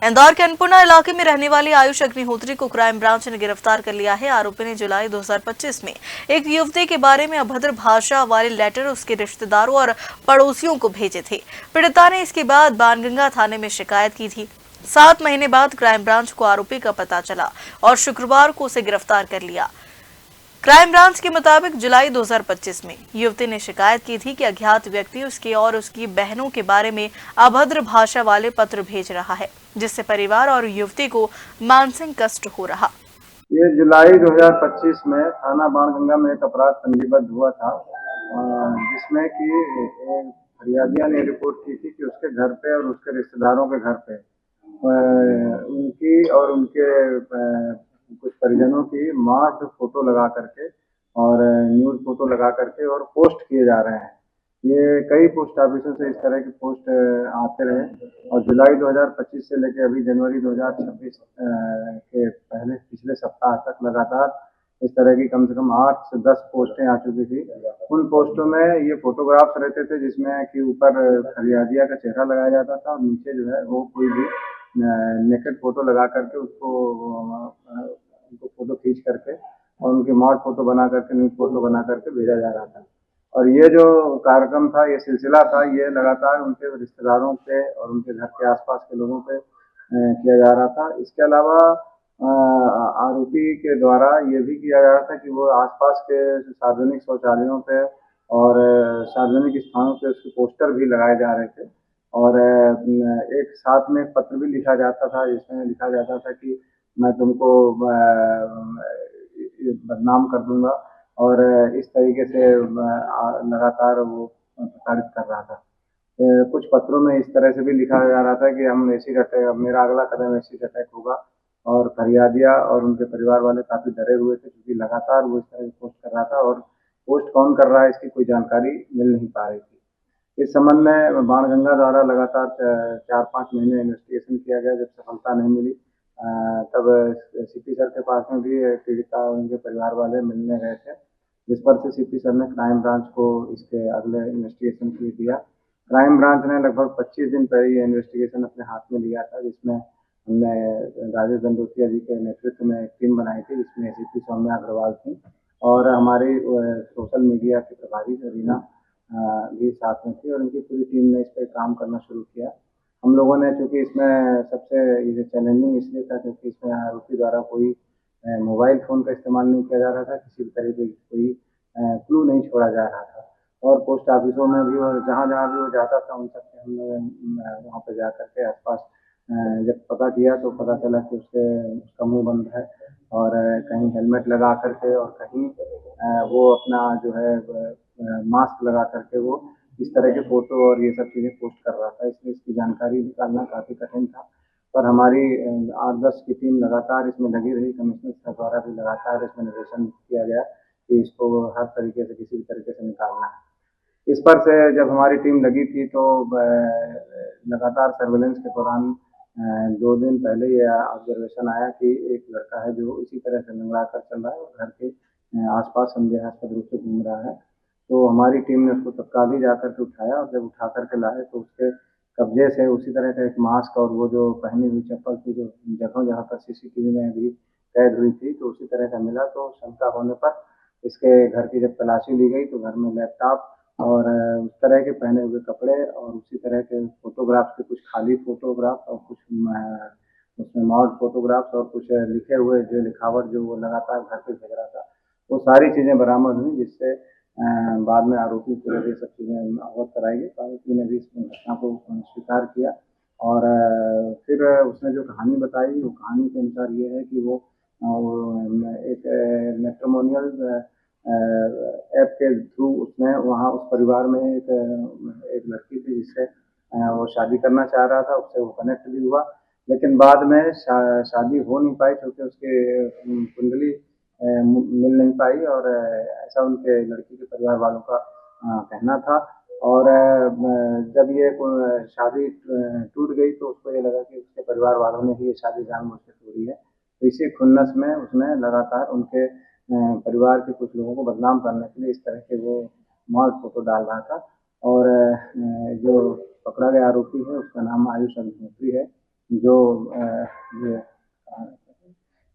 इंदौर के अनपुरा इलाके में रहने वाले आयुष अग्निहोत्री को क्राइम ब्रांच ने गिरफ्तार कर लिया है। आरोपी ने जुलाई 2025 में एक युवती के बारे में अभद्र भाषा वाले लेटर उसके रिश्तेदारों और पड़ोसियों को भेजे थे। पीड़िता ने इसके बाद बाणगंगा थाने में शिकायत की थी। 7 महीने बाद क्राइम ब्रांच को आरोपी का पता चला और शुक्रवार को उसे गिरफ्तार कर लिया। क्राइम ब्रांच के मुताबिक जुलाई 2025 में युवती ने शिकायत की थी कि अज्ञात व्यक्ति उसके और उसकी बहनों के बारे में अभद्र भाषा वाले पत्र भेज रहा है, जिससे परिवार और युवती को मानसिक कष्ट हो रहा। ये जुलाई 2025 में थाना बाणगंगा में एक अपराध पंजीबद्ध हुआ था, जिसमें कि फरियादिया ने रिपोर्ट की थी कि उसके घर पे और उसके रिश्तेदारों के घर पे उनकी और उनके कुछ परिजनों की मार्क्ड फोटो लगा करके और न्यूड फोटो लगा करके और पोस्ट किए जा रहे हैं। ये कई पोस्ट ऑफिसों से इस तरह के पोस्ट आते रहे और जुलाई 2025 से लेकर अभी जनवरी 2026 के पहले पिछले सप्ताह तक लगातार इस तरह की कम से कम 8 से 10 पोस्टें आ चुकी थी। उन पोस्टों में ये फोटोग्राफ्स रहते थे जिसमें कि ऊपर फरियादिया का चेहरा लगाया जाता था और नीचे जो है वो कोई भी नेकेड फोटो लगा करके उसको उनको फोटो खींच करके और उनकी मॉड फोटो बना करके न्यूड फोटो बना करके भेजा जा रहा था। और ये जो कार्यक्रम था, ये सिलसिला था, ये लगातार उनके रिश्तेदारों पे और उनके घर के आसपास के लोगों पे किया जा रहा था। इसके अलावा आरोपी के द्वारा ये भी किया जा रहा था कि वो आसपास के सार्वजनिक शौचालयों पे और सार्वजनिक स्थानों पे उसके पोस्टर भी लगाए जा रहे थे और एक साथ में पत्र भी लिखा जाता था जिसमें लिखा जाता था कि मैं तुमको बदनाम कर दूंगा और इस तरीके से लगातार वो प्रसारित कर रहा था। कुछ पत्रों में इस तरह से भी लिखा जा रहा था कि हम एसिड अटैक, मेरा अगला कदम एसिड अटैक होगा और फरियादिया और उनके परिवार वाले काफी डरे हुए थे क्योंकि लगातार वो इस तरह की पोस्ट कर रहा था और पोस्ट कौन कर रहा है इसकी कोई जानकारी मिल नहीं पा रही थी। इस संबंध में बाणगंगा द्वारा लगातार 4-5 महीने इन्वेस्टिगेशन किया गया। जब सफलता नहीं मिली तब सीपी सर के पास में भी पीड़िता और उनके परिवार वाले मिलने गए थे, जिस पर से सीपी सर ने क्राइम ब्रांच को इसके अगले इन्वेस्टिगेशन के लिए दिया। क्राइम ब्रांच ने लगभग 25 दिन पहले ये इन्वेस्टिगेशन अपने हाथ में लिया था, जिसमें हमने राजेश दंडोतिया जी के नेतृत्व में एक टीम बनाई थी जिसमें एसीपी सौम्या अग्रवाल थी और हमारी सोशल मीडिया की प्रभारी रीना भी साथ में थी और उनकी पूरी टीम ने इस पर काम करना शुरू किया। हम लोगों ने, चूंकि इसमें सबसे ये चैलेंजिंग इसलिए था क्योंकि इसमें आरोपी द्वारा कोई मोबाइल फ़ोन का इस्तेमाल नहीं किया जा रहा था, किसी भी तरीके की कोई क्लू नहीं छोड़ा जा रहा था और पोस्ट ऑफिसों में भी और जहाँ-जहाँ भी वो जाता था उन सब पे हम लोग वहाँ पे जा कर के आस-पास जब पता किया तो पता चला कि उसका मुँह बंद है और कहीं हेलमेट लगा कर के और कहीं वो अपना जो है मास्क लगा कर के वो इस तरह के फ़ोटो और ये सब चीज़ें पोस्ट कर रहा था, इसलिए इसकी जानकारी निकालना काफ़ी कठिन था। पर हमारी 8-10 की टीम लगातार इसमें लगी रही। कमिश्नर साहब द्वारा भी लगातार इसमें निर्देशन किया गया कि इसको हर तरीके से किसी भी तरीके से निकालना है। इस पर से जब हमारी टीम लगी थी तो लगातार सर्विलेंस के दौरान 2 दिन पहले ये ऑब्जर्वेशन आया कि एक लड़का है जो इसी तरह से लंगड़ा कर चल रहा है और घर के आस-पास संदेहास्पद रूप से घूम रहा है। तो हमारी टीम ने उसको तत्काल ही जाकर के उठाया और जब उठा कर के लाए तो उसके कब्जे से उसी तरह का एक मास्क और वो जो पहनी हुई चप्पल थी जो जगह-जगह पर सीसीटीवी में भी कैद हुई थी तो उसी तरह का मिला। तो शंका होने पर इसके घर की जब तलाशी ली गई तो घर में लैपटॉप और उस तरह के पहने हुए कपड़े और उसी तरह के फ़ोटोग्राफ्स के कुछ खाली फ़ोटोग्राफ और कुछ उसमें मॉड फ़ोटोग्राफ्स और कुछ लिखे हुए जो लिखावट जो वो लगातार घर पे भेज रहा था, वो सारी चीज़ें बरामद हुई जिससे बाद में आरोपी को ये सब चीज़ें अवगत कराई गई। आरोपी ने भी इस घटना को स्वीकार किया और फिर उसने जो कहानी बताई वो कहानी के अनुसार ये है कि वो एक मैट्रिमोनियल ऐप के थ्रू उसने वहाँ उस परिवार में एक लड़की थी जिससे वो शादी करना चाह रहा था, उससे वो कनेक्ट भी हुआ। लेकिन बाद में शादी हो नहीं पाई क्योंकि उसकी कुंडली मिल नहीं पाई और ऐसा उनके लड़की के परिवार वालों का कहना था और जब ये शादी टूट गई तो उसको ये लगा कि उसके परिवार वालों ने ही ये शादी जानबूझ के तोड़ी है। तो इसी खुन्नस में उसने लगातार उनके परिवार के कुछ लोगों को बदनाम करने के लिए इस तरह के वो मॉड फोटो डाल रहा था और जो पकड़ा गया आरोपी है उसका नाम आयुष अग्निहोत्री है। जो ये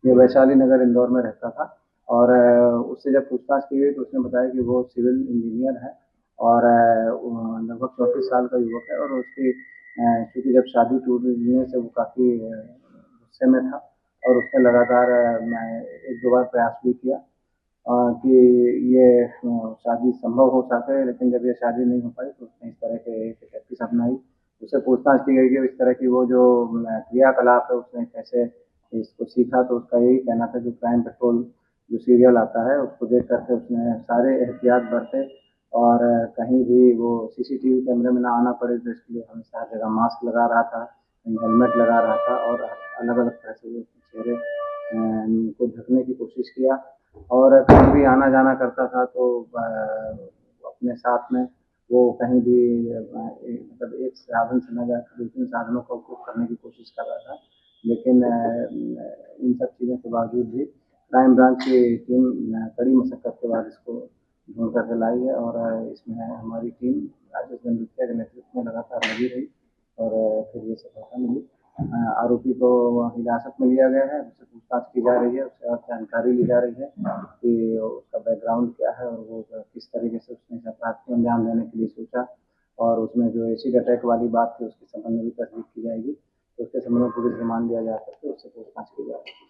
ये वैशाली नगर इंदौर में रहता था। और उससे जब पूछताछ की गई तो उसने बताया कि वो सिविल इंजीनियर है और लगभग 34 साल का युवक है। और उसकी चूँकि जब शादी टूटने से वो काफ़ी गुस्से में था और उसने लगातार 1-2 बार प्रयास भी किया कि ये शादी संभव हो सके, लेकिन जब ये शादी नहीं हो पाई तो उसने इस तरह के एक टैक्टिस अपनाई। उससे पूछताछ की गई कि इस तरह की वो जो क्रियाकलाप है उसने कैसे इसको सीखा, तो उसका यही कहना था कि क्राइम पेट्रोल जो सीरियल आता है उसको देख करके उसने सारे एहतियात बरते और कहीं भी वो सीसीटीवी कैमरे में ना आना पड़े तो इसके लिए हमेशा हर जगह मास्क लगा रहा था, हेलमेट लगा रहा था और अलग-अलग तरह से वो अपने चेहरे को ढकने की कोशिश किया। और कहीं भी आना-जाना करता था तो अपने साथ में वो कहीं भी मतलब एक साधन से ना जाकर 2-3 साधनों का उपयोग करने की कोशिश कर रहा था। लेकिन इन सब चीज़ों के बावजूद भी क्राइम ब्रांच की टीम कड़ी मशक्कत के बाद इसको ढूँढ कर के लाई है। और इसमें हमारी टीम राजेश गंडुतिया के नेतृत्व में लगातार लगी रही और फिर ये सफलता मिली। आरोपी को हिरासत में लिया गया है, उससे पूछताछ की जा रही है, उससे और जानकारी ली जा रही है कि उसका बैकग्राउंड क्या है और वो किस तरीके से उसने इस अपराध को अंजाम देने के लिए सोचा। और उसमें जो एसिड अटैक वाली बात थी उसके संबंध में भी तस्दीक की जाएगी। तो उसके संबंध में पुलिस रिमांड लिया जा सकता है, उससे पूछताछ की जाएगी।